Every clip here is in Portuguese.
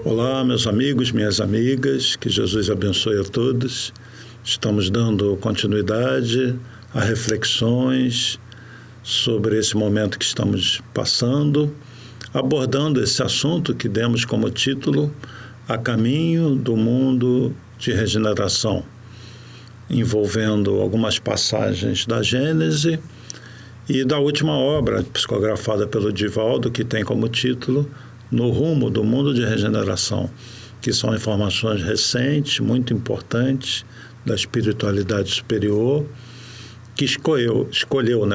Olá, meus amigos, minhas amigas, que Jesus abençoe a todos. Estamos dando continuidade a reflexões sobre esse momento que estamos passando, abordando esse assunto que demos como título A Caminho do Mundo de Regeneração, envolvendo algumas passagens da Gênese e da última obra psicografada pelo Divaldo, que tem como título No Rumo do Mundo de Regeneração, que são informações recentes, muito importantes, da espiritualidade superior, que escolheu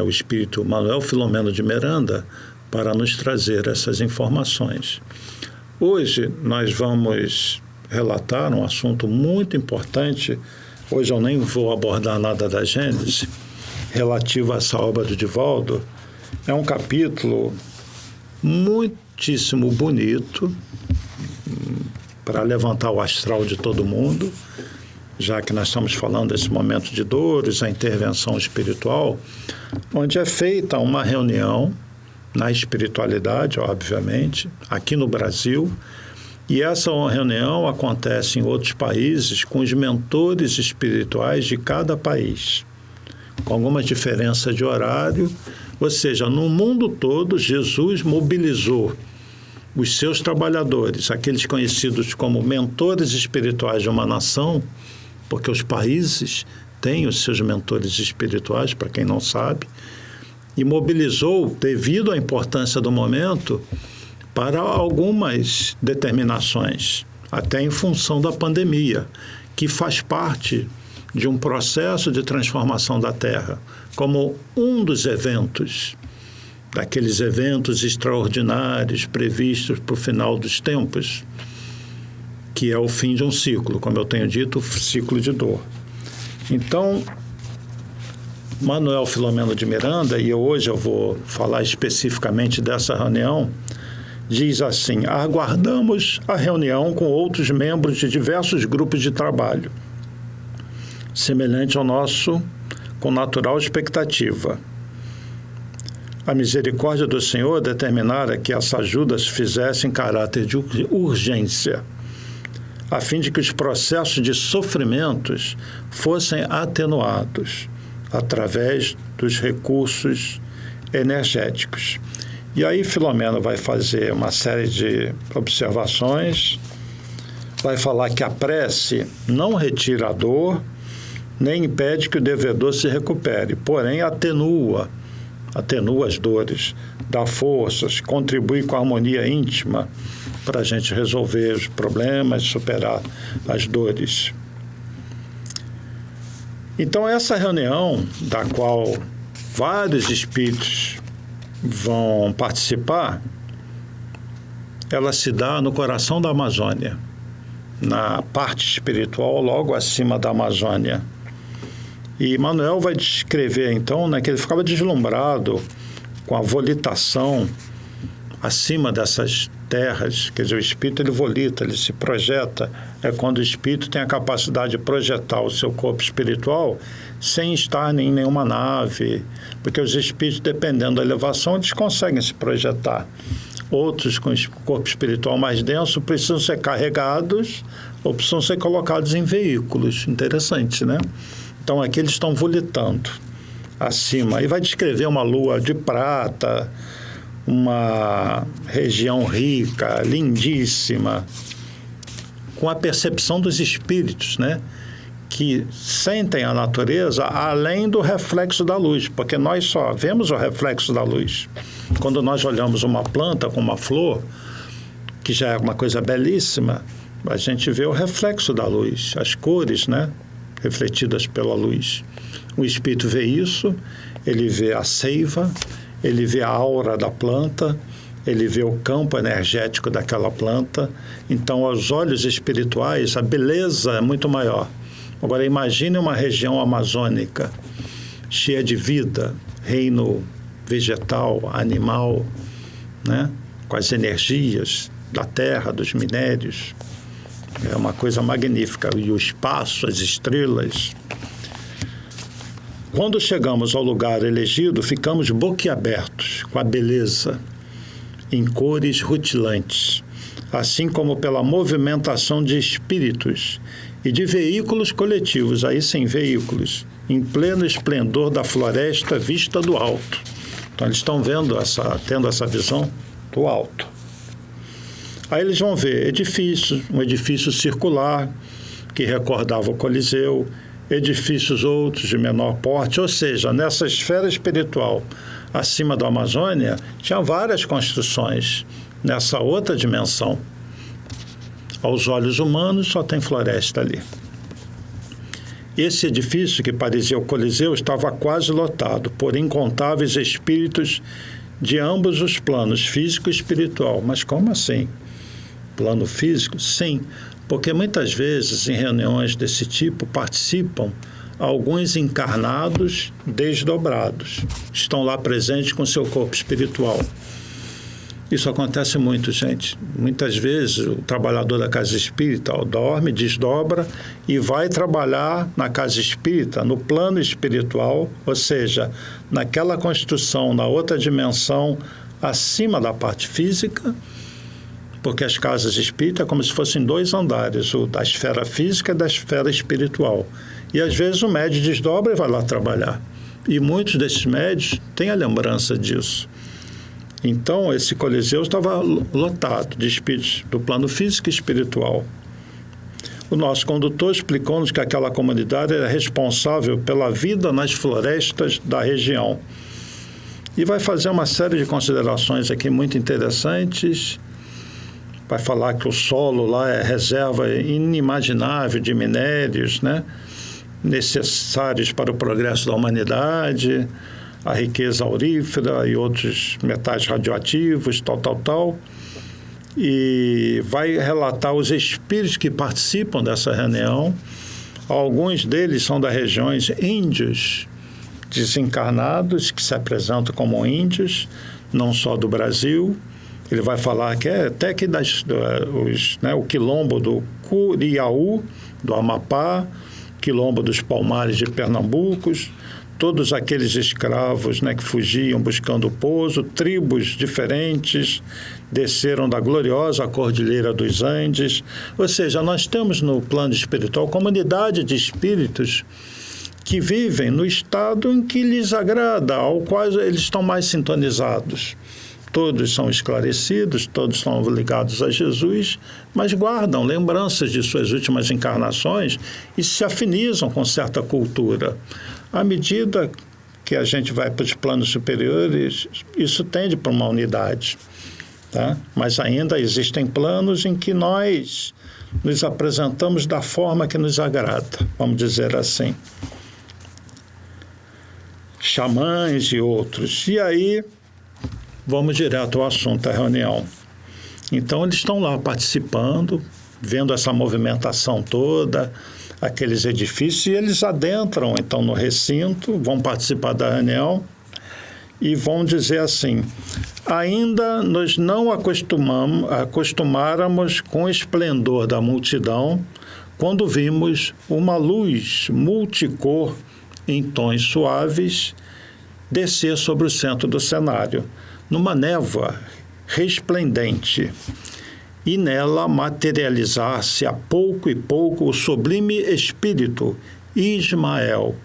o espírito Manuel Filomeno de Miranda para nos trazer essas informações. Hoje nós vamos relatar um assunto muito importante. Hoje eu nem vou abordar nada da Gênese, relativo a essa obra do Divaldo. É um capítulo muitíssimo bonito para levantar o astral de todo mundo, já que nós estamos falando desse momento de dores, a intervenção espiritual, onde é feita uma reunião na espiritualidade, obviamente, aqui no Brasil, e essa reunião acontece em outros países com os mentores espirituais de cada país, com algumas diferenças de horário, ou seja, no mundo todo, Jesus mobilizou os seus trabalhadores, aqueles conhecidos como mentores espirituais de uma nação, porque os países têm os seus mentores espirituais, para quem não sabe, e mobilizou, devido à importância do momento, para algumas determinações, até em função da pandemia, que faz parte de um processo de transformação da Terra, como um dos eventos, daqueles eventos extraordinários previstos para o final dos tempos, que é o fim de um ciclo, como eu tenho dito, o ciclo de dor. Então, Manuel Filomeno de Miranda, e hoje eu vou falar especificamente dessa reunião, diz assim: aguardamos a reunião com outros membros de diversos grupos de trabalho, semelhante ao nosso, com natural expectativa. A misericórdia do Senhor determinara que essa ajuda se fizesse em caráter de urgência, a fim de que os processos de sofrimentos fossem atenuados através dos recursos energéticos. E aí Filomeno vai fazer uma série de observações, vai falar que a prece não retira a dor, nem impede que o devedor se recupere, porém atenua as dores, dá forças, contribui com a harmonia íntima para a gente resolver os problemas, superar as dores. Então, essa reunião, da qual vários espíritos vão participar, ela se dá no coração da Amazônia, na parte espiritual, logo acima da Amazônia. E Manuel vai descrever, então, que ele ficava deslumbrado com a volitação acima dessas terras, quer dizer, o espírito ele volita, ele se projeta, é quando o espírito tem a capacidade de projetar o seu corpo espiritual sem estar em nenhuma nave, porque os espíritos, dependendo da elevação, eles conseguem se projetar. Outros com corpo espiritual mais denso precisam ser carregados ou precisam ser colocados em veículos. Interessante, né? Então aqui eles estão volitando acima, e vai descrever uma lua de prata, uma região rica, lindíssima, com a percepção dos espíritos, né? Que sentem a natureza além do reflexo da luz, porque nós só vemos o reflexo da luz. Quando nós olhamos uma planta com uma flor, que já é uma coisa belíssima, a gente vê o reflexo da luz, as cores, né? Refletidas pela luz. O espírito vê isso, ele vê a seiva, ele vê a aura da planta, ele vê o campo energético daquela planta. Então, aos olhos espirituais, a beleza é muito maior. Agora, imagine uma região amazônica, cheia de vida, reino vegetal, animal, né? Com as energias da terra, dos minérios. É uma coisa magnífica. E o espaço, as estrelas. Quando chegamos ao lugar elegido, ficamos boquiabertos com a beleza, em cores rutilantes, assim como pela movimentação de espíritos e de veículos coletivos, aí sim, veículos, em pleno esplendor da floresta vista do alto. Então, eles estão tendo essa visão do alto. Aí eles vão ver edifícios, um edifício circular, que recordava o Coliseu, edifícios outros de menor porte, ou seja, nessa esfera espiritual acima da Amazônia, tinha várias construções nessa outra dimensão. Aos olhos humanos, só tem floresta ali. Esse edifício, que parecia o Coliseu, estava quase lotado por incontáveis espíritos de ambos os planos, físico e espiritual. Mas como assim? Plano físico? Sim, porque muitas vezes em reuniões desse tipo participam alguns encarnados desdobrados. Estão lá presentes com seu corpo espiritual. Isso acontece muito, gente. Muitas vezes o trabalhador da casa espírita dorme, desdobra e vai trabalhar na casa espírita, no plano espiritual, ou seja, naquela construção, na outra dimensão, acima da parte física, porque as casas espíritas é como se fossem 2 andares, o da esfera física e da esfera espiritual. E às vezes o médium desdobra e vai lá trabalhar. E muitos desses médios têm a lembrança disso. Então, esse Coliseu estava lotado de espíritos do plano físico e espiritual. O nosso condutor explicou-nos que aquela comunidade era responsável pela vida nas florestas da região. E vai fazer uma série de considerações aqui muito interessantes. Vai falar que o solo lá é reserva inimaginável de minérios, né, necessários para o progresso da humanidade, a riqueza aurífera e outros metais radioativos, tal. E vai relatar os espíritos que participam dessa reunião. Alguns deles são das regiões índios, desencarnados, que se apresentam como índios, não só do Brasil. Ele vai falar que até que o quilombo do Curiaú, do Amapá, quilombo dos Palmares de Pernambuco, todos aqueles escravos, né, que fugiam buscando pouso, tribos diferentes, desceram da gloriosa Cordilheira dos Andes. Ou seja, nós temos no plano espiritual comunidade de espíritos que vivem no estado em que lhes agrada, ao qual eles estão mais sintonizados. Todos são esclarecidos, todos estão ligados a Jesus, mas guardam lembranças de suas últimas encarnações e se afinizam com certa cultura. À medida que a gente vai para os planos superiores, isso tende para uma unidade, tá? Mas ainda existem planos em que nós nos apresentamos da forma que nos agrada, vamos dizer assim. Xamãs e outros. E aí, vamos direto ao assunto da reunião. Então, eles estão lá participando, vendo essa movimentação toda, aqueles edifícios, e eles adentram, então, no recinto, vão participar da reunião e vão dizer assim: ainda nós não acostumáramos com o esplendor da multidão quando vimos uma luz multicor em tons suaves descer sobre o centro do cenário, numa névoa resplendente, e nela materializar-se a pouco e pouco o sublime espírito Ismael,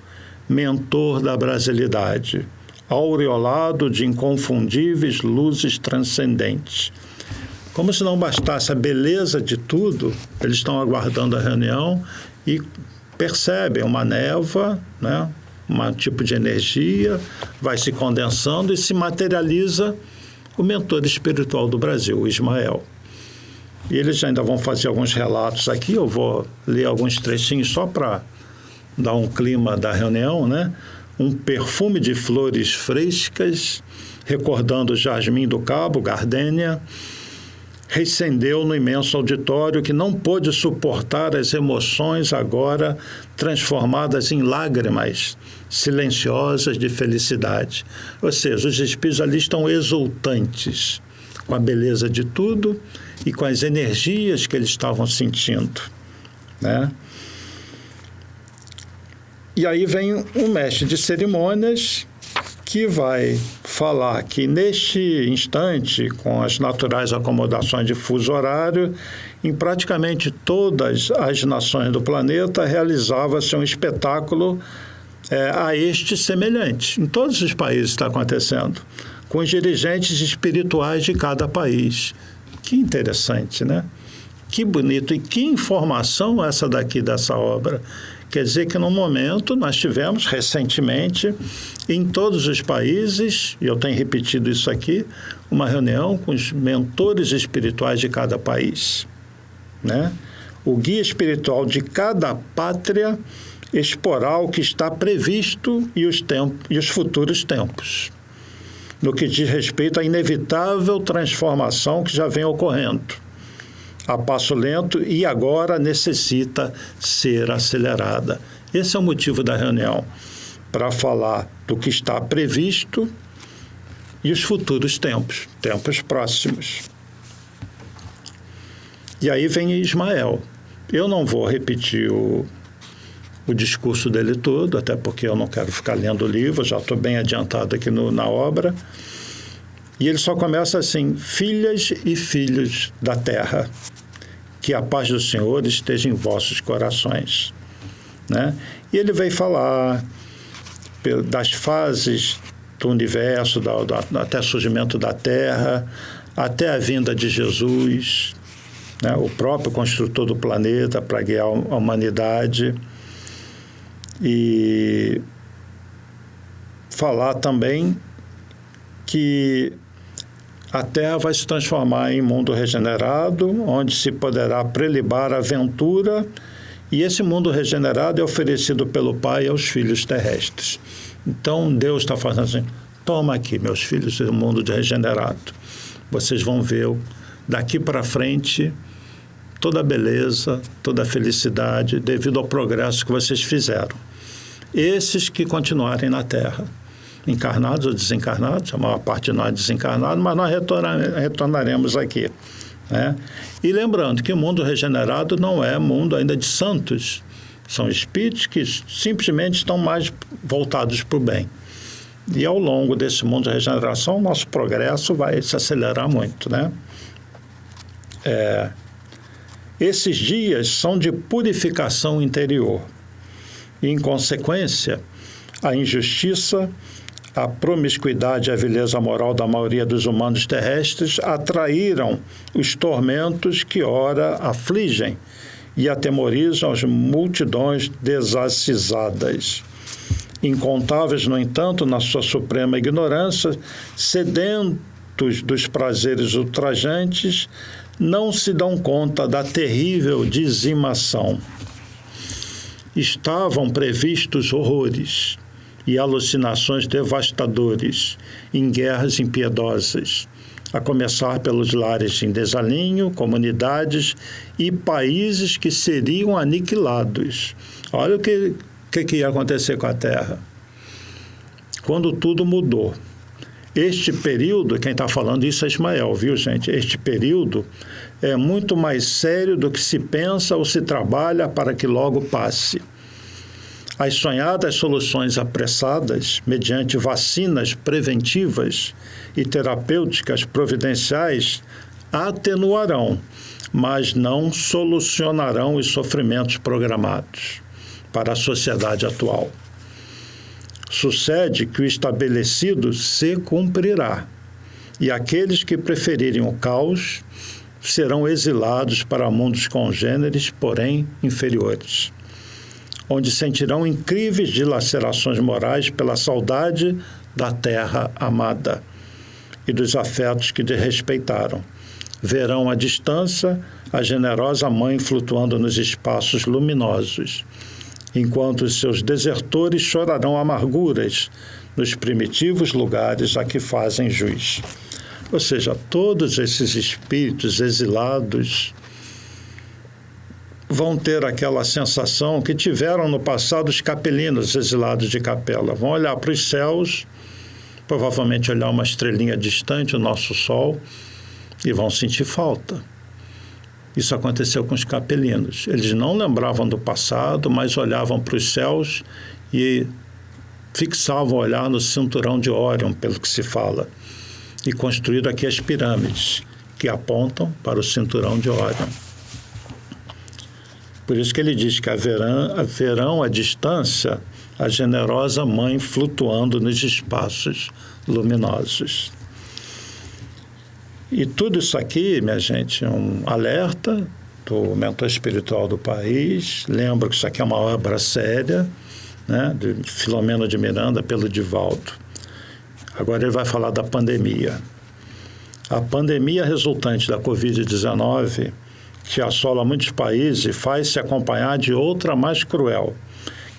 mentor da brasilidade, aureolado de inconfundíveis luzes transcendentes. Como se não bastasse a beleza de tudo, eles estão aguardando a reunião e percebem uma névoa, né? Um tipo de energia, vai se condensando e se materializa o mentor espiritual do Brasil, o Ismael. E eles ainda vão fazer alguns relatos aqui, eu vou ler alguns trechinhos só para dar um clima da reunião, né? Um perfume de flores frescas, recordando o jasmim do cabo, gardênia, recendeu no imenso auditório que não pôde suportar as emoções agora transformadas em lágrimas silenciosas de felicidade. Ou seja, os espíritos ali estão exultantes com a beleza de tudo e com as energias que eles estavam sentindo, né? E aí vem um mestre de cerimônias que que vai falar que, neste instante, com as naturais acomodações de fuso horário, em praticamente todas as nações do planeta realizava-se um espetáculo a este semelhante. Em todos os países está acontecendo, com os dirigentes espirituais de cada país. Que interessante, né? Que bonito. E que informação essa daqui dessa obra. Quer dizer que, no momento, nós tivemos, recentemente, em todos os países, e eu tenho repetido isso aqui, uma reunião com os mentores espirituais de cada país, né? O guia espiritual de cada pátria exporá o que está previsto e os futuros tempos, no que diz respeito à inevitável transformação que já vem ocorrendo a passo lento e agora necessita ser acelerada. Esse é o motivo da reunião, para falar do que está previsto e os futuros tempos próximos. E aí vem Ismael. Eu não vou repetir o discurso dele todo, até porque eu não quero ficar lendo o livro, já estou bem adiantado aqui na obra. E ele só começa assim: filhas e filhos da terra, que a paz do Senhor esteja em vossos corações, né? E ele vai falar das fases do universo, até o surgimento da Terra, até a vinda de Jesus, né? O próprio construtor do planeta para guiar a humanidade. E falar também que a Terra vai se transformar em mundo regenerado, onde se poderá prelibar a aventura, e esse mundo regenerado é oferecido pelo Pai aos filhos terrestres. Então, Deus está fazendo assim: toma aqui, meus filhos, o mundo regenerado. Vocês vão ver daqui para frente toda a beleza, toda a felicidade, devido ao progresso que vocês fizeram. Esses que continuarem na Terra, encarnados ou desencarnados, a maior parte de nós desencarnados, mas nós retornaremos aqui, né? E lembrando que o mundo regenerado não é mundo ainda de santos, são espíritos que simplesmente estão mais voltados para o bem. E ao longo desse mundo de regeneração, o nosso progresso vai se acelerar muito, né? Esses dias são de purificação interior e, em consequência, a injustiça, a promiscuidade e a vileza moral da maioria dos humanos terrestres atraíram os tormentos que ora afligem e atemorizam as multidões desacisadas. Incontáveis, no entanto, na sua suprema ignorância, sedentos dos prazeres ultrajantes, não se dão conta da terrível dizimação. Estavam previstos horrores e alucinações devastadores em guerras impiedosas, a começar pelos lares em desalinho, comunidades e países que seriam aniquilados. Olha o que ia acontecer com a Terra quando tudo mudou. Este período, quem está falando isso é Ismael, viu, gente? Este período é muito mais sério do que se pensa ou se trabalha para que logo passe. As sonhadas soluções apressadas, mediante vacinas preventivas e terapêuticas providenciais, atenuarão, mas não solucionarão os sofrimentos programados para a sociedade atual. Sucede que o estabelecido se cumprirá, e aqueles que preferirem o caos serão exilados para mundos congêneres, porém inferiores, onde sentirão incríveis dilacerações morais pela saudade da terra amada e dos afetos que desrespeitaram. Verão à distância a generosa mãe flutuando nos espaços luminosos, enquanto os seus desertores chorarão amarguras nos primitivos lugares a que fazem jus. Ou seja, todos esses espíritos exilados vão ter aquela sensação que tiveram no passado os capelinos exilados de Capela. Vão olhar para os céus, provavelmente olhar uma estrelinha distante, o nosso Sol, e vão sentir falta. Isso aconteceu com os capelinos. Eles não lembravam do passado, mas olhavam para os céus e fixavam o olhar no cinturão de Órion, pelo que se fala, e construíram aqui as pirâmides, que apontam para o cinturão de Órion. Por isso que ele diz que haverão à distância a generosa mãe flutuando nos espaços luminosos. E tudo isso aqui, minha gente, é um alerta do mentor espiritual do país. Lembro que isso aqui é uma obra séria, né, de Filomeno de Miranda, pelo Divaldo. Agora ele vai falar da pandemia. A pandemia resultante da Covid-19, que assola muitos países, faz-se acompanhar de outra mais cruel,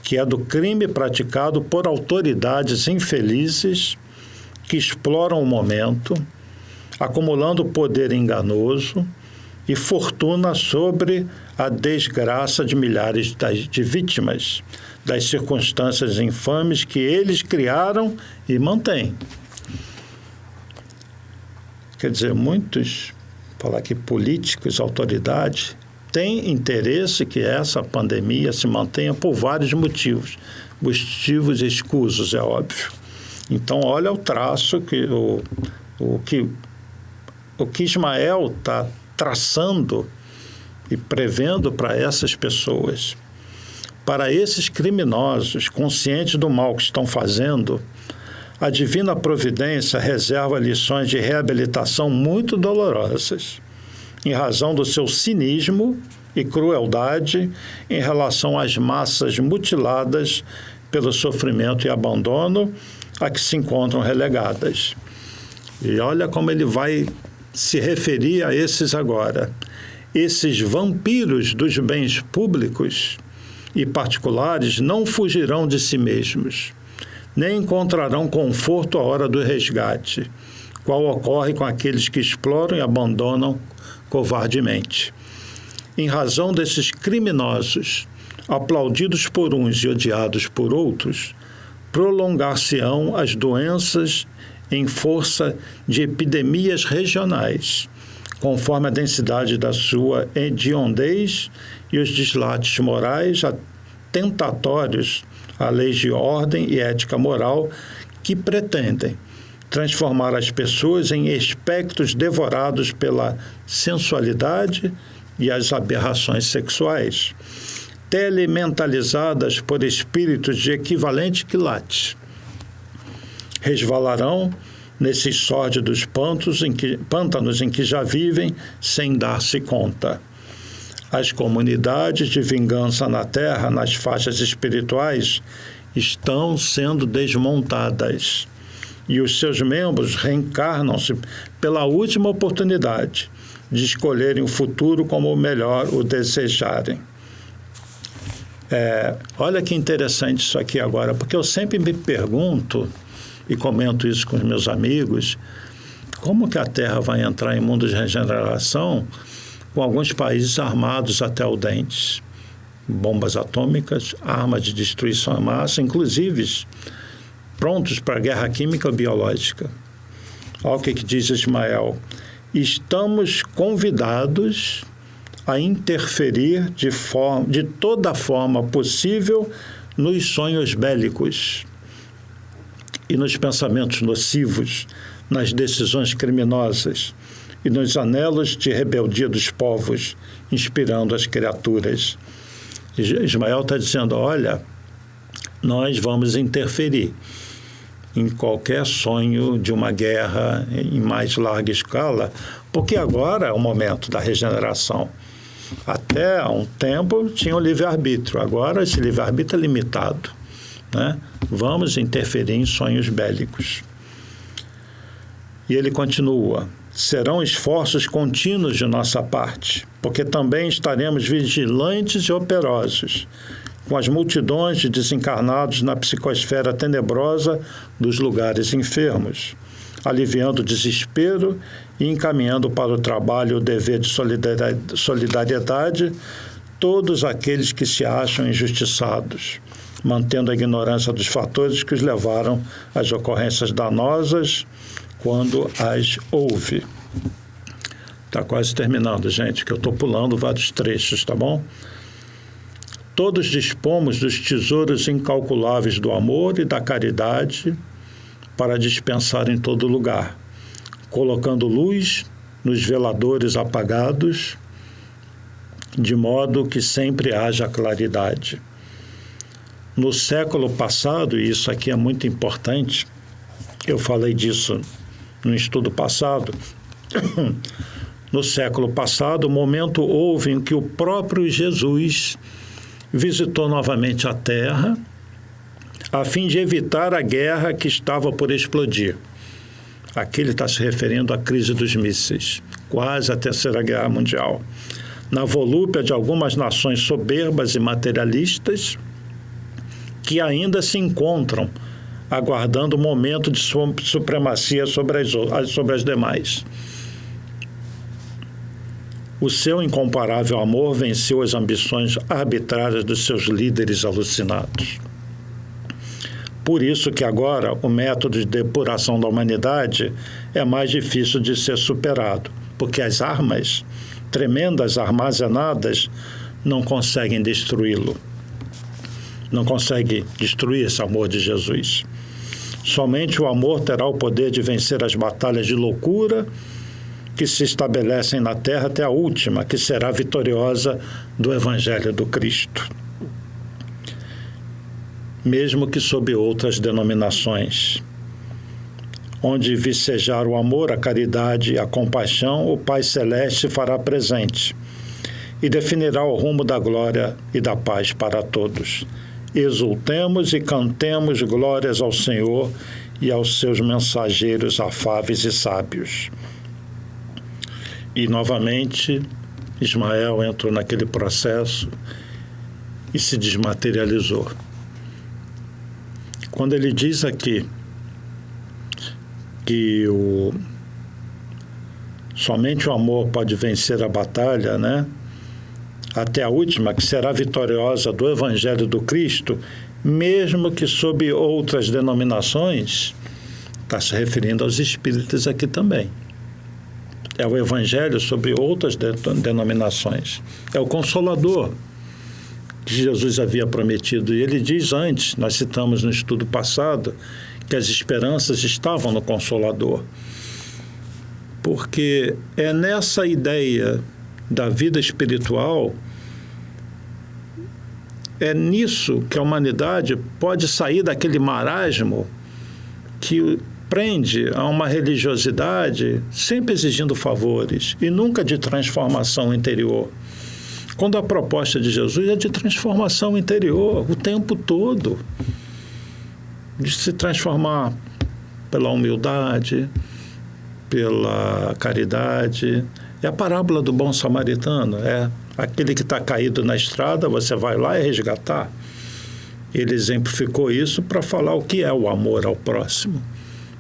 que é do crime praticado por autoridades infelizes que exploram o momento, acumulando poder enganoso e fortuna sobre a desgraça de milhares de vítimas das circunstâncias infames que eles criaram e mantêm. Quer dizer, muitos, falar que políticos, autoridades, têm interesse que essa pandemia se mantenha por vários motivos escusos, é óbvio. Então, olha o traço que o que Ismael está traçando e prevendo para essas pessoas. Para esses criminosos, conscientes do mal que estão fazendo, a divina providência reserva lições de reabilitação muito dolorosas, em razão do seu cinismo e crueldade em relação às massas mutiladas pelo sofrimento e abandono a que se encontram relegadas. E olha como ele vai se referir a esses agora. Esses vampiros dos bens públicos e particulares não fugirão de si mesmos, nem encontrarão conforto à hora do resgate, qual ocorre com aqueles que exploram e abandonam covardemente. Em razão desses criminosos, aplaudidos por uns e odiados por outros, prolongar-se-ão as doenças em força de epidemias regionais, conforme a densidade da sua hediondez e os deslates morais tentatórios a leis de ordem e ética moral que pretendem transformar as pessoas em espectros devorados pela sensualidade e as aberrações sexuais, telementalizadas por espíritos de equivalente quilate. Resvalarão nesses sórdidos pântanos em que já vivem sem dar-se conta. As comunidades de vingança na Terra, nas faixas espirituais, estão sendo desmontadas e os seus membros reencarnam-se pela última oportunidade de escolherem o futuro como melhor o desejarem. Olha que interessante isso aqui agora, porque eu sempre me pergunto, e comento isso com os meus amigos, como que a Terra vai entrar em mundo de regeneração com alguns países armados até o dente? Bombas atômicas, armas de destruição em massa, inclusive prontos para a guerra química ou biológica. Olha o que diz Ismael. Estamos convidados a interferir de toda forma possível nos sonhos bélicos e nos pensamentos nocivos, nas decisões criminosas e nos anelos de rebeldia dos povos, inspirando as criaturas. Ismael está dizendo, olha, nós vamos interferir em qualquer sonho de uma guerra em mais larga escala, porque agora é o momento da regeneração. Até há um tempo tinha o livre-arbítrio, agora esse livre-arbítrio é limitado, né? Vamos interferir em sonhos bélicos. E ele continua, serão esforços contínuos de nossa parte, porque também estaremos vigilantes e operosos com as multidões de desencarnados na psicosfera tenebrosa dos lugares enfermos, aliviando o desespero e encaminhando para o trabalho e o dever de solidariedade todos aqueles que se acham injustiçados, mantendo a ignorância dos fatores que os levaram às ocorrências danosas quando as houve. Está quase terminando, gente, que eu estou pulando vários trechos, tá bom? Todos dispomos dos tesouros incalculáveis do amor e da caridade para dispensar em todo lugar, colocando luz nos veladores apagados, de modo que sempre haja claridade. No século passado, e isso aqui é muito importante, eu falei disso no estudo passado, no século passado, momento houve em que o próprio Jesus visitou novamente a Terra a fim de evitar a guerra que estava por explodir. Aqui ele está se referindo à crise dos mísseis, quase a Terceira Guerra Mundial. Na volúpia de algumas nações soberbas e materialistas que ainda se encontram aguardando o momento de sua supremacia sobre as demais. O seu incomparável amor venceu as ambições arbitrárias dos seus líderes alucinados. Por isso que agora o método de depuração da humanidade é mais difícil de ser superado, porque as armas, tremendas armazenadas, não conseguem destruí-lo. Não conseguem destruir esse amor de Jesus. Somente o amor terá o poder de vencer as batalhas de loucura que se estabelecem na terra até a última, que será vitoriosa do Evangelho do Cristo. Mesmo que sob outras denominações. Onde vicejar o amor, a caridade e a compaixão, o Pai Celeste fará presente e definirá o rumo da glória e da paz para todos. Exultemos e cantemos glórias ao Senhor e aos seus mensageiros afáveis e sábios. E, novamente, Ismael entrou naquele processo e se desmaterializou. Quando ele diz aqui que somente o amor pode vencer a batalha, né? Até a última, que será vitoriosa do Evangelho do Cristo, mesmo que sob outras denominações, está se referindo aos espíritas aqui também. É o Evangelho sobre outras denominações. É o Consolador que Jesus havia prometido. E ele diz antes, nós citamos no estudo passado, que as esperanças estavam no Consolador. Porque é nessa ideia da vida espiritual, é nisso que a humanidade pode sair daquele marasmo que prende a uma religiosidade sempre exigindo favores e nunca de transformação interior. Quando a proposta de Jesus é de transformação interior o tempo todo, de se transformar pela humildade, pela caridade. É a parábola do bom samaritano, é aquele que está caído na estrada, você vai lá e resgatar. Ele exemplificou isso para falar o que é o amor ao próximo,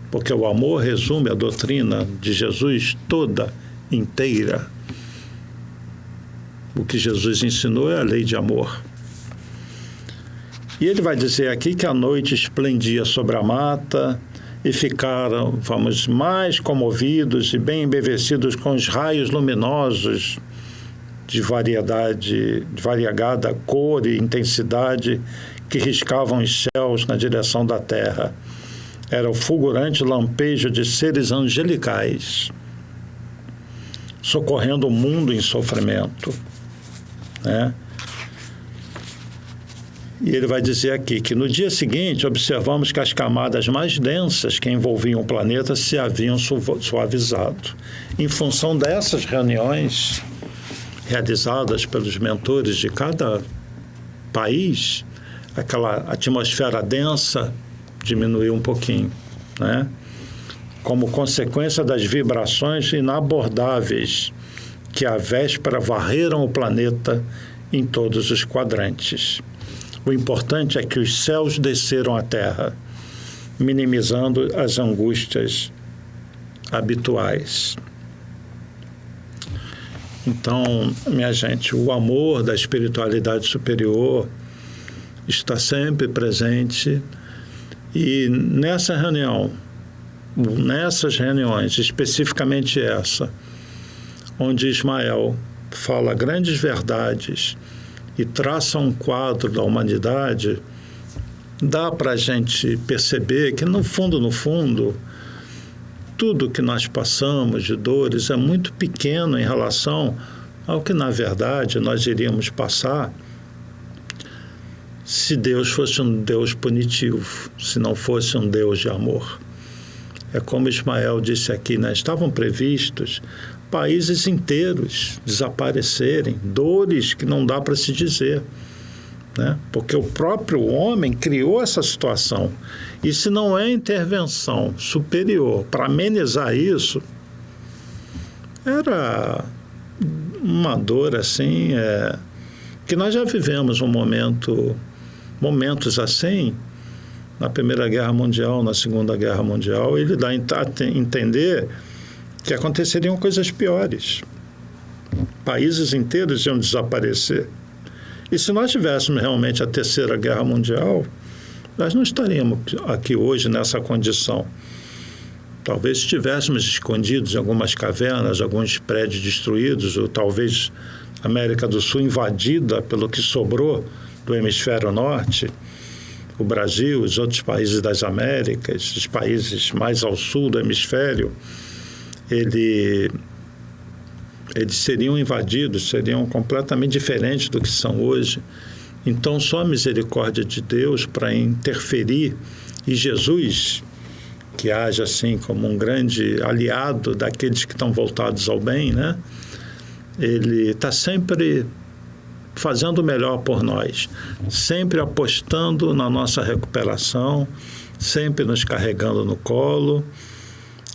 porque o amor resume a doutrina de Jesus toda, inteira. O que Jesus ensinou é a lei de amor. E ele vai dizer aqui que a noite esplendia sobre a mata e ficaram, mais comovidos e bem embevecidos com os raios luminosos de variegada cor e intensidade que riscavam os céus na direção da terra. Era o fulgurante lampejo de seres angelicais, socorrendo o mundo em sofrimento, né? E ele vai dizer aqui que no dia seguinte observamos que as camadas mais densas que envolviam o planeta se haviam suavizado. Em função dessas reuniões realizadas pelos mentores de cada país, aquela atmosfera densa diminuiu um pouquinho, né? Como consequência das vibrações inabordáveis que à véspera varreram o planeta em todos os quadrantes. O importante é que os céus desceram à terra, minimizando as angústias habituais. Então, minha gente, o amor da espiritualidade superior está sempre presente e nessas reuniões, especificamente essa, onde Ismael fala grandes verdades e traça um quadro da humanidade, dá para a gente perceber que, no fundo, tudo que nós passamos de dores é muito pequeno em relação ao que, na verdade, nós iríamos passar se Deus fosse um Deus punitivo, se não fosse um Deus de amor. É como Ismael disse aqui, né? Estavam previstos países inteiros desaparecerem, dores que não dá para se dizer, né? Porque o próprio homem criou essa situação. E se não é intervenção superior para amenizar isso, era uma dor assim, que nós já vivemos momentos assim, na Primeira Guerra Mundial, na Segunda Guerra Mundial. Ele dá a entender que aconteceriam coisas piores. Países inteiros iam desaparecer. E se nós tivéssemos realmente a Terceira Guerra Mundial, nós não estaríamos aqui hoje nessa condição. Talvez estivéssemos escondidos em algumas cavernas, alguns prédios destruídos, ou talvez a América do Sul invadida pelo que sobrou do hemisfério norte, o Brasil, os outros países das Américas, os países mais ao sul do hemisfério, eles seriam invadidos, seriam completamente diferentes do que são hoje. Então, só a misericórdia de Deus para interferir, e Jesus, que age assim como um grande aliado daqueles que estão voltados ao bem, né? Ele está sempre fazendo o melhor por nós, sempre apostando na nossa recuperação, sempre nos carregando no colo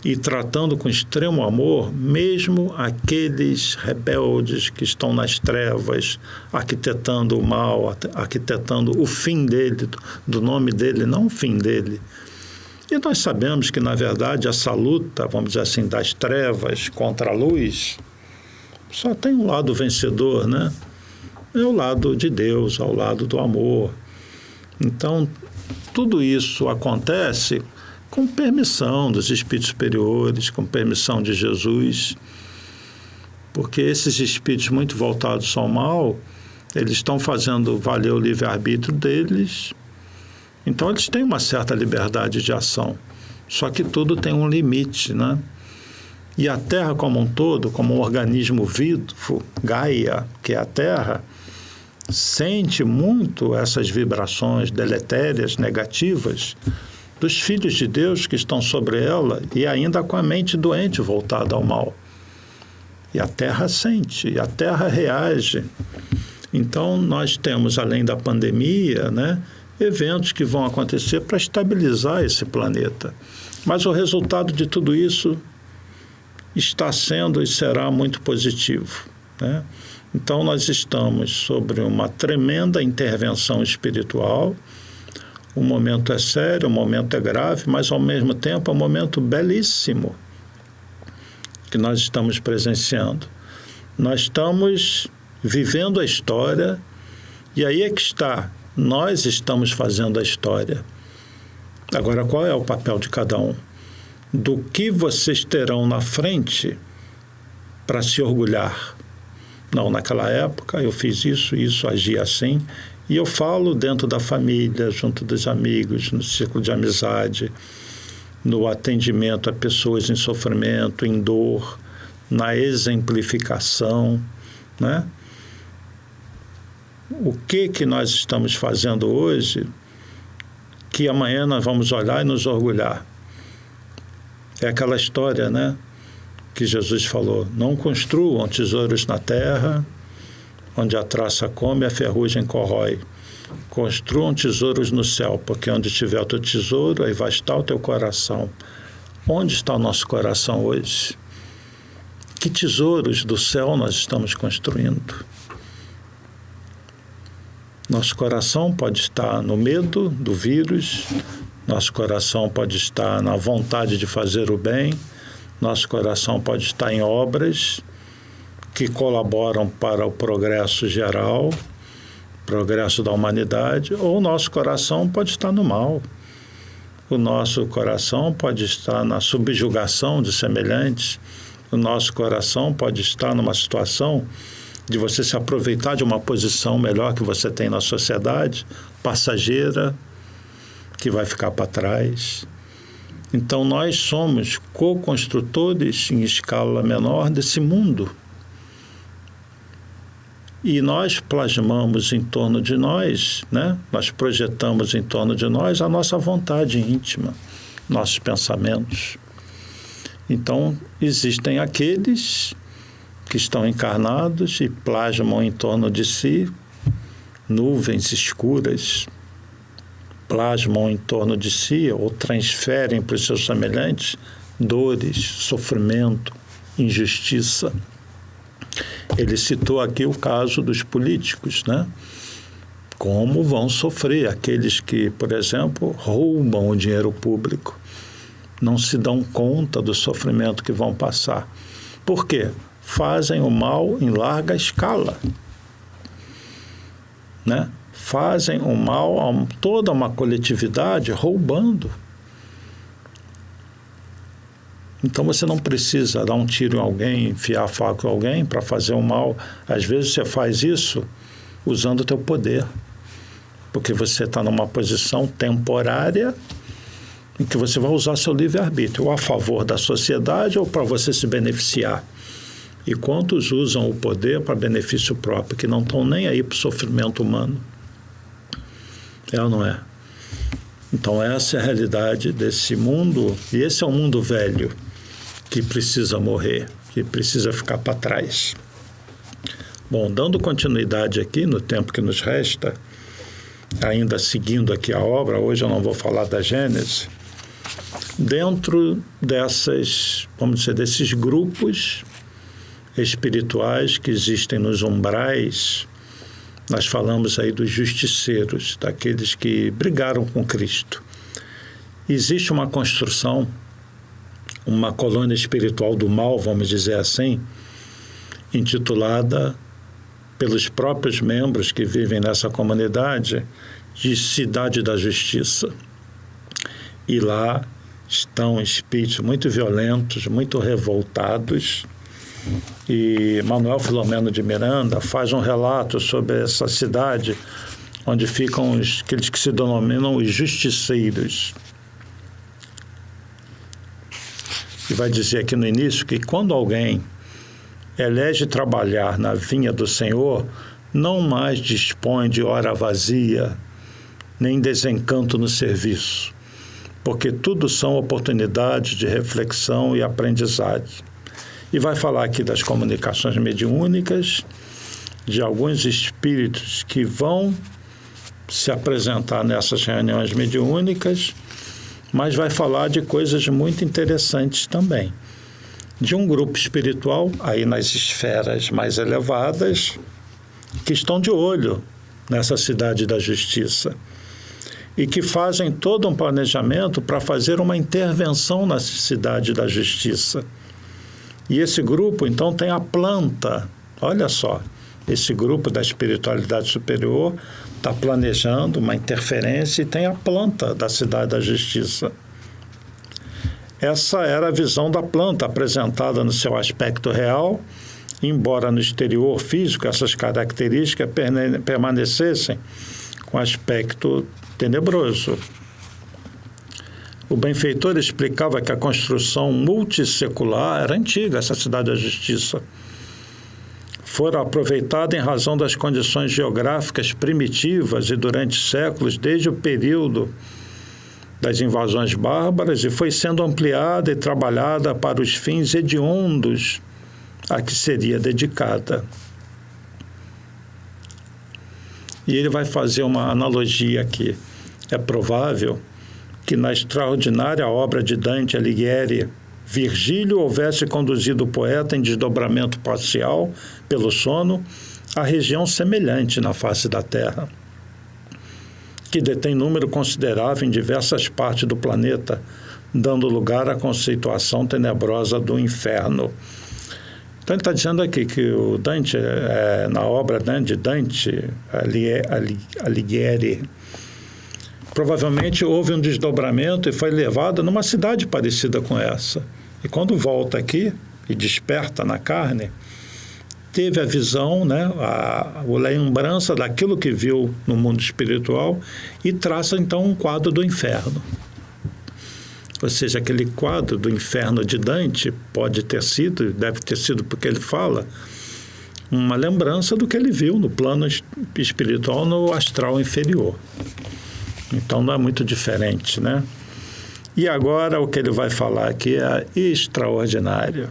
e tratando com extremo amor mesmo aqueles rebeldes que estão nas trevas, arquitetando o mal, arquitetando o fim dele, do nome dele, não o fim dele. E nós sabemos que, na verdade, essa luta, vamos dizer assim, das trevas contra a luz, só tem um lado vencedor, né? É o lado de Deus, ao lado do amor. Então, tudo isso acontece com permissão dos espíritos superiores, com permissão de Jesus, porque esses espíritos muito voltados ao mal, eles estão fazendo valer o livre-arbítrio deles, então eles têm uma certa liberdade de ação, só que tudo tem um limite, né? E a Terra como um todo, como um organismo vivo, Gaia, que é a Terra, sente muito essas vibrações deletérias, negativas, dos filhos de Deus que estão sobre ela e ainda com a mente doente voltada ao mal. E a Terra sente, e a Terra reage. Então, nós temos, além da pandemia, né, eventos que vão acontecer para estabilizar esse planeta. Mas o resultado de tudo isso está sendo e será muito positivo, né? Então, nós estamos sobre uma tremenda intervenção espiritual. O momento é sério, o momento é grave, mas, ao mesmo tempo, é um momento belíssimo que nós estamos presenciando. Nós estamos vivendo a história, e aí é que está. Nós estamos fazendo a história. Agora, qual é o papel de cada um? Do que vocês terão na frente para se orgulhar? Não, naquela época eu fiz isso, agi assim. E eu falo dentro da família, junto dos amigos, no círculo de amizade, no atendimento a pessoas em sofrimento, em dor, na exemplificação, né? O que nós estamos fazendo hoje, que amanhã nós vamos olhar e nos orgulhar? É aquela história, né, que Jesus falou: não construam tesouros na terra, onde a traça come e a ferrugem corrói. Construam tesouros no céu, porque onde estiver o teu tesouro, aí vai estar o teu coração. Onde está o nosso coração hoje? Que tesouros do céu nós estamos construindo? Nosso coração pode estar no medo do vírus, nosso coração pode estar na vontade de fazer o bem, nosso coração pode estar em obras que colaboram para o progresso geral, progresso da humanidade, ou o nosso coração pode estar no mal. O nosso coração pode estar na subjugação de semelhantes, o nosso coração pode estar numa situação de você se aproveitar de uma posição melhor que você tem na sociedade, passageira, que vai ficar para trás. Então, nós somos co-construtores em escala menor desse mundo. E nós plasmamos em torno de nós, né? Nós projetamos em torno de nós a nossa vontade íntima, nossos pensamentos. Então, existem aqueles que estão encarnados e plasmam em torno de si nuvens escuras, plasmam em torno de si ou transferem para os seus semelhantes dores, sofrimento, injustiça. Ele citou aqui o caso dos políticos, né? Como vão sofrer aqueles que, por exemplo, roubam o dinheiro público, não se dão conta do sofrimento que vão passar. Por quê? Fazem o mal em larga escala, né? Fazem o mal a toda uma coletividade roubando. Então você não precisa dar um tiro em alguém, enfiar a faca em alguém para fazer o mal. Às vezes você faz isso usando o teu poder, porque você está numa posição temporária em que você vai usar seu livre-arbítrio, ou a favor da sociedade ou para você se beneficiar. E quantos usam o poder para benefício próprio, que não estão nem aí para o sofrimento humano? É ou não é? Então essa é a realidade desse mundo, e esse é um mundo velho, que precisa morrer, que precisa ficar para trás. Bom, dando continuidade aqui no tempo que nos resta, ainda seguindo aqui a obra, hoje eu não vou falar da Gênese, dentro dessas, vamos dizer, desses grupos espirituais que existem nos umbrais, nós falamos aí dos justiceiros, daqueles que brigaram com Cristo. Existe uma construção, uma colônia espiritual do mal, vamos dizer assim, intitulada pelos próprios membros que vivem nessa comunidade de Cidade da Justiça. E lá estão espíritos muito violentos, muito revoltados, e Manuel Filomeno de Miranda faz um relato sobre essa cidade onde ficam aqueles que se denominam os justiceiros. E vai dizer aqui no início que quando alguém elege trabalhar na vinha do Senhor, não mais dispõe de hora vazia, nem desencanto no serviço, porque tudo são oportunidades de reflexão e aprendizagem. E vai falar aqui das comunicações mediúnicas, de alguns espíritos que vão se apresentar nessas reuniões mediúnicas, mas vai falar de coisas muito interessantes também. De um grupo espiritual, aí nas esferas mais elevadas, que estão de olho nessa Cidade da Justiça e que fazem todo um planejamento para fazer uma intervenção na Cidade da Justiça. E esse grupo, então, tem a planta. Olha só, esse grupo da espiritualidade superior está planejando uma interferência e tem a planta da Cidade da Justiça. Essa era a visão da planta apresentada no seu aspecto real, embora no exterior físico essas características permanecessem com aspecto tenebroso. O benfeitor explicava que a construção multissecular era antiga, essa Cidade da Justiça. Fora aproveitada em razão das condições geográficas primitivas e durante séculos, desde o período das invasões bárbaras, e foi sendo ampliada e trabalhada para os fins hediondos a que seria dedicada. E ele vai fazer uma analogia aqui. É provável que na extraordinária obra de Dante Alighieri, Virgílio houvesse conduzido o poeta em desdobramento parcial pelo sono a região semelhante na face da Terra, que detém número considerável em diversas partes do planeta, dando lugar à conceituação tenebrosa do inferno. Então ele está dizendo aqui que o Dante, na obra de Dante Alighieri, provavelmente houve um desdobramento e foi levado numa cidade parecida com essa. E quando volta aqui e desperta na carne, teve a visão, né, a lembrança daquilo que viu no mundo espiritual e traça, então, um quadro do inferno. Ou seja, aquele quadro do inferno de Dante pode ter sido, deve ter sido porque ele fala, uma lembrança do que ele viu no plano espiritual, no astral inferior. Então, não é muito diferente, né? E agora, o que ele vai falar aqui é extraordinário.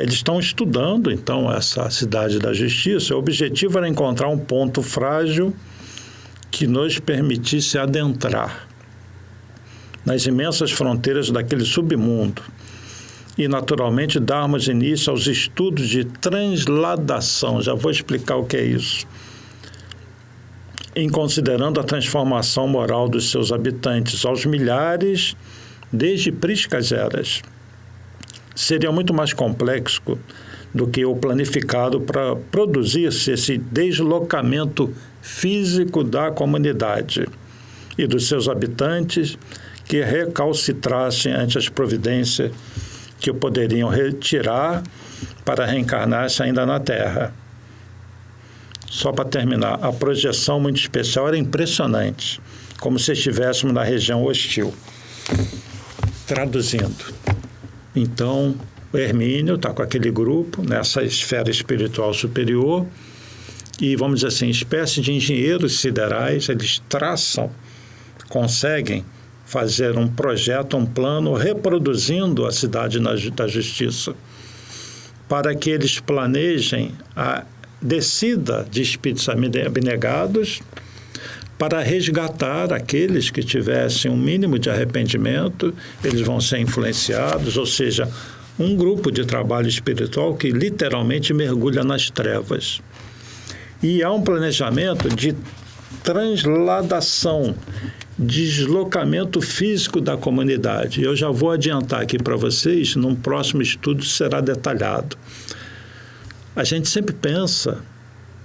Eles estão estudando, então, essa cidade da justiça. O objetivo era encontrar um ponto frágil que nos permitisse adentrar nas imensas fronteiras daquele submundo e, naturalmente, darmos início aos estudos de transladação. Já vou explicar o que é isso. Em considerando a transformação moral dos seus habitantes aos milhares, desde priscas eras. Seria muito mais complexo do que o planificado para produzir-se esse deslocamento físico da comunidade e dos seus habitantes que recalcitrassem ante as providências que o poderiam retirar para reencarnar-se ainda na Terra. Só para terminar, a projeção muito especial era impressionante, como se estivéssemos na região hostil. Traduzindo, então, o Hermínio está com aquele grupo, nessa esfera espiritual superior, e, vamos dizer assim, espécie de engenheiros siderais, eles traçam, conseguem fazer um projeto, um plano, reproduzindo a cidade da justiça, para que eles planejem a descida de espíritos abnegados para resgatar aqueles que tivessem um mínimo de arrependimento, eles vão ser influenciados, ou seja, um grupo de trabalho espiritual que literalmente mergulha nas trevas. E há um planejamento de transladação, deslocamento físico da comunidade. Eu já vou adiantar aqui para vocês, num próximo estudo será detalhado. A gente sempre pensa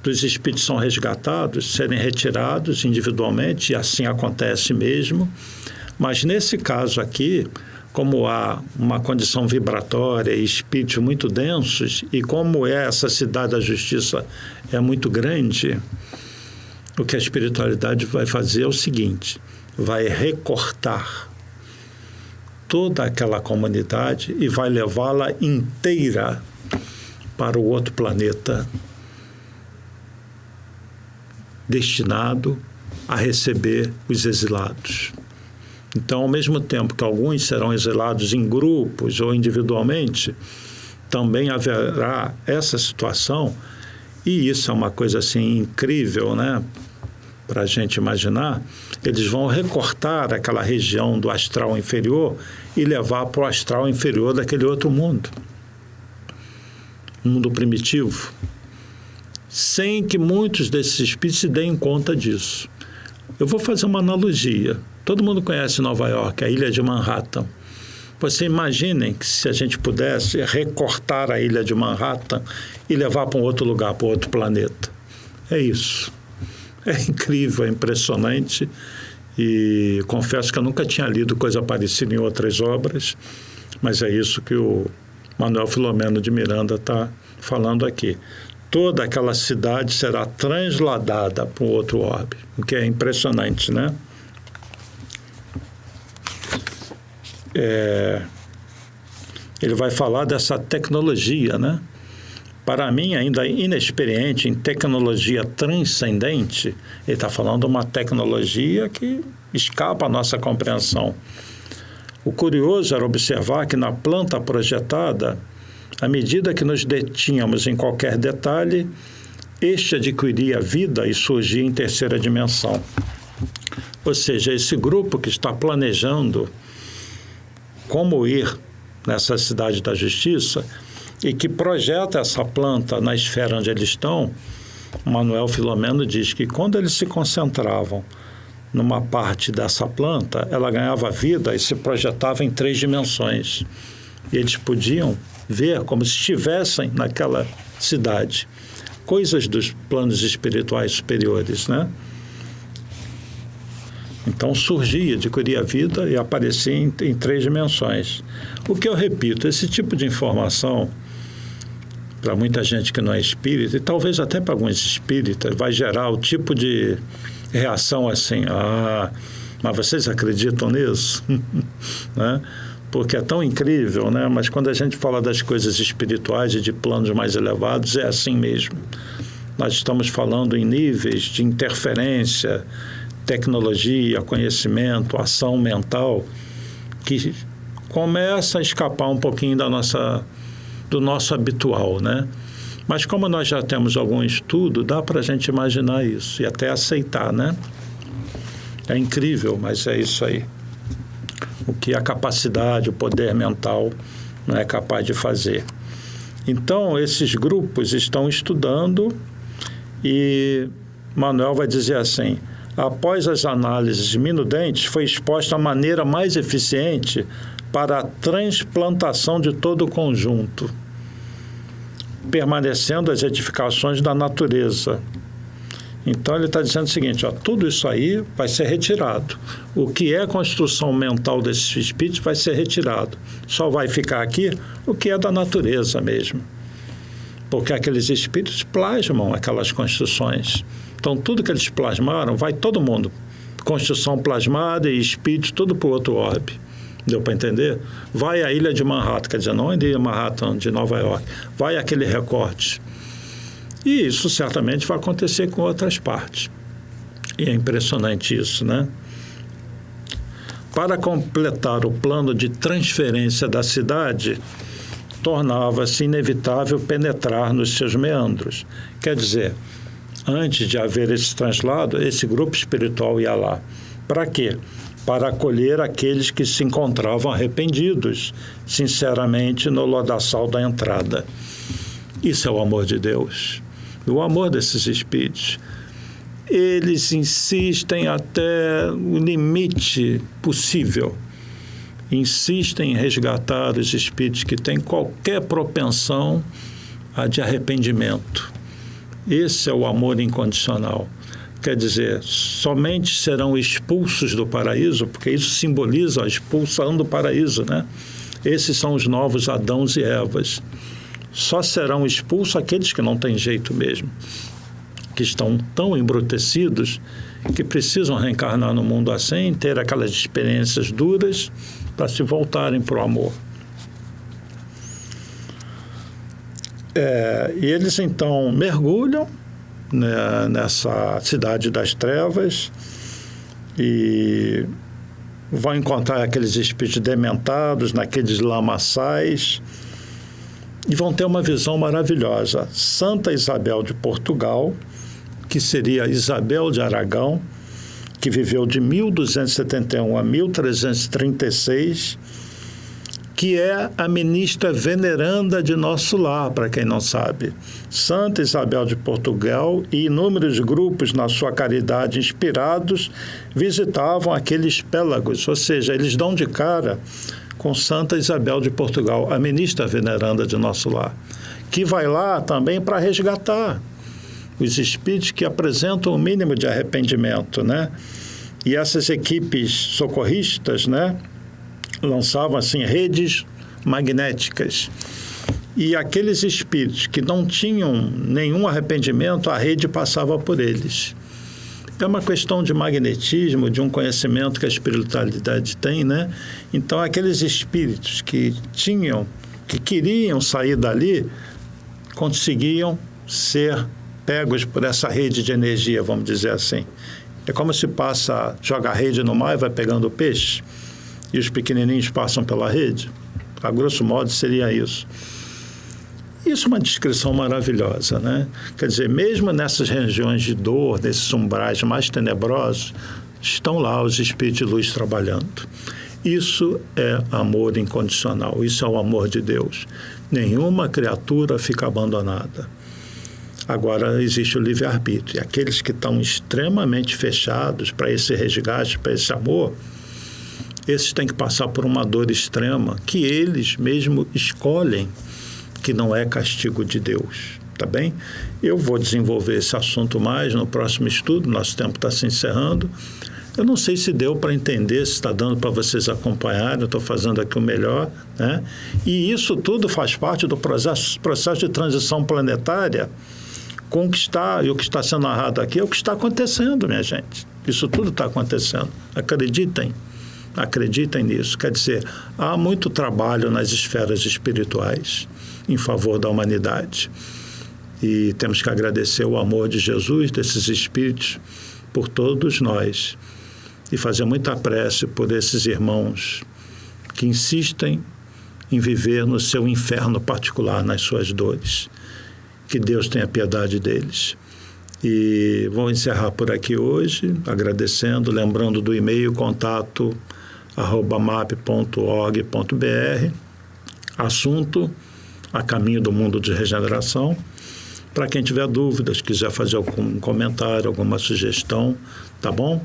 dos espíritos são resgatados, serem retirados individualmente, e assim acontece mesmo, mas nesse caso aqui, como há uma condição vibratória e espíritos muito densos, e como essa cidade da justiça é muito grande, o que a espiritualidade vai fazer é o seguinte, vai recortar toda aquela comunidade e vai levá-la inteira para o outro planeta, destinado a receber os exilados. Então, ao mesmo tempo que alguns serão exilados em grupos ou individualmente, também haverá essa situação, e isso é uma coisa assim incrível, né? Para a gente imaginar, eles vão recortar aquela região do astral inferior e levar para o astral inferior daquele outro mundo. Mundo primitivo, sem que muitos desses espíritos se deem conta disso. Eu vou fazer uma analogia. Todo mundo conhece Nova York, a ilha de Manhattan. Você imaginem que se a gente pudesse recortar a ilha de Manhattan e levar para um outro lugar, para outro planeta. É isso. É incrível, é impressionante, e confesso que eu nunca tinha lido coisa parecida em outras obras, mas é isso que o Manuel Filomeno de Miranda está falando aqui. Toda aquela cidade será transladada para um outro orbe, o que é impressionante, né? Ele vai falar dessa tecnologia, né? Para mim, ainda inexperiente em tecnologia transcendente, ele está falando de uma tecnologia que escapa à nossa compreensão. O curioso era observar que na planta projetada, à medida que nos detínhamos em qualquer detalhe, este adquiria vida e surgia em terceira dimensão. Ou seja, esse grupo que está planejando como ir nessa cidade da justiça e que projeta essa planta na esfera onde eles estão, Manuel Filomeno diz que quando eles se concentravam numa parte dessa planta, ela ganhava vida e se projetava em 3 dimensões. E eles podiam ver como se estivessem naquela cidade. Coisas dos planos espirituais superiores, né? Então surgia, adquiria vida e aparecia em 3 dimensões. O que eu repito, esse tipo de informação para muita gente que não é espírita, e talvez até para alguns espíritas, vai gerar o tipo de reação assim, mas vocês acreditam nisso? Né? Porque é tão incrível, né? Mas quando a gente fala das coisas espirituais e de planos mais elevados, é assim mesmo. Nós estamos falando em níveis de interferência, tecnologia, conhecimento, ação mental, que começa a escapar um pouquinho do nosso habitual, né? Mas como nós já temos algum estudo, dá para a gente imaginar isso e até aceitar, né? É incrível, mas é isso aí. O que a capacidade, o poder mental não é capaz de fazer. Então, esses grupos estão estudando e Manuel vai dizer assim: após as análises minudentes, foi exposta a maneira mais eficiente para a transplantação de todo o conjunto, permanecendo as edificações da natureza. Então, ele está dizendo o seguinte, tudo isso aí vai ser retirado. O que é a construção mental desses espíritos vai ser retirado. Só vai ficar aqui o que é da natureza mesmo. Porque aqueles espíritos plasmam aquelas construções. Então, tudo que eles plasmaram, vai todo mundo. Construção plasmada e espírito, tudo para o outro orbe. Deu para entender? Vai à ilha de Manhattan, quer dizer, não a ilha de Manhattan, de Nova York. Vai aquele recorte. E isso certamente vai acontecer com outras partes. E é impressionante isso, né? Para completar o plano de transferência da cidade, tornava-se inevitável penetrar nos seus meandros. Quer dizer, antes de haver esse translado, esse grupo espiritual ia lá. Para quê? Para acolher aqueles que se encontravam arrependidos, sinceramente, no lodaçal da entrada. Isso é o amor de Deus. O amor desses espíritos. Eles insistem até o limite possível. Insistem em resgatar os espíritos que têm qualquer propensão de arrependimento. Esse é o amor incondicional. Quer dizer, somente serão expulsos do paraíso, porque isso simboliza a expulsão do paraíso, né? Esses são os novos Adãos e Evas. Só serão expulsos aqueles que não têm jeito mesmo, que estão tão embrutecidos que precisam reencarnar no mundo assim, ter aquelas experiências duras para se voltarem para o amor. E eles então mergulham, né, nessa cidade das trevas e vão encontrar aqueles espíritos dementados naqueles lamaçais e vão ter uma visão maravilhosa. Santa Isabel de Portugal, que seria Isabel de Aragão, que viveu de 1271 a 1336, que é a ministra veneranda de nosso lar, para quem não sabe. Santa Isabel de Portugal e inúmeros grupos, na sua caridade inspirados, visitavam aqueles pélagos, ou seja, eles dão de cara com Santa Isabel de Portugal, a ministra veneranda de nosso lar, que vai lá também para resgatar os espíritos que apresentam o mínimo de arrependimento, né? E essas equipes socorristas, né, lançavam assim redes magnéticas. E aqueles espíritos que não tinham nenhum arrependimento, a rede passava por eles. É uma questão de magnetismo, de um conhecimento que a espiritualidade tem, né? Então, aqueles espíritos que queriam sair dali, conseguiam ser pegos por essa rede de energia, vamos dizer assim. É como se joga a rede no mar e vai pegando o peixe, e os pequenininhos passam pela rede. A grosso modo, seria isso. Isso é uma descrição maravilhosa, né? Quer dizer, mesmo nessas regiões de dor, nesses umbrais mais tenebrosos, estão lá os espíritos de luz trabalhando. Isso é amor incondicional, isso é o amor de Deus. Nenhuma criatura fica abandonada. Agora, existe o livre-arbítrio. E aqueles que estão extremamente fechados para esse resgate, para esse amor, esses têm que passar por uma dor extrema que eles mesmo escolhem, que não é castigo de Deus, tá bem? Eu vou desenvolver esse assunto mais no próximo estudo, nosso tempo está se encerrando. Eu não sei se deu para entender, se está dando para vocês acompanharem, eu estou fazendo aqui o melhor, né? E isso tudo faz parte do processo de transição planetária com o que está, e o que está sendo narrado aqui é o que está acontecendo, minha gente. Isso tudo está acontecendo. Acreditem nisso. Quer dizer, há muito trabalho nas esferas espirituais em favor da humanidade. E temos que agradecer o amor de Jesus, desses espíritos, por todos nós. E fazer muita prece por esses irmãos que insistem em viver no seu inferno particular, nas suas dores. Que Deus tenha piedade deles. E vou encerrar por aqui hoje, agradecendo, lembrando do e-mail contato@map.org.br, assunto A Caminho do Mundo de Regeneração. Para quem tiver dúvidas, quiser fazer algum comentário, alguma sugestão, tá bom?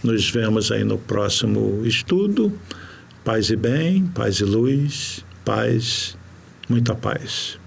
Nos vemos aí no próximo estudo. Paz e bem, paz e luz, paz, muita paz.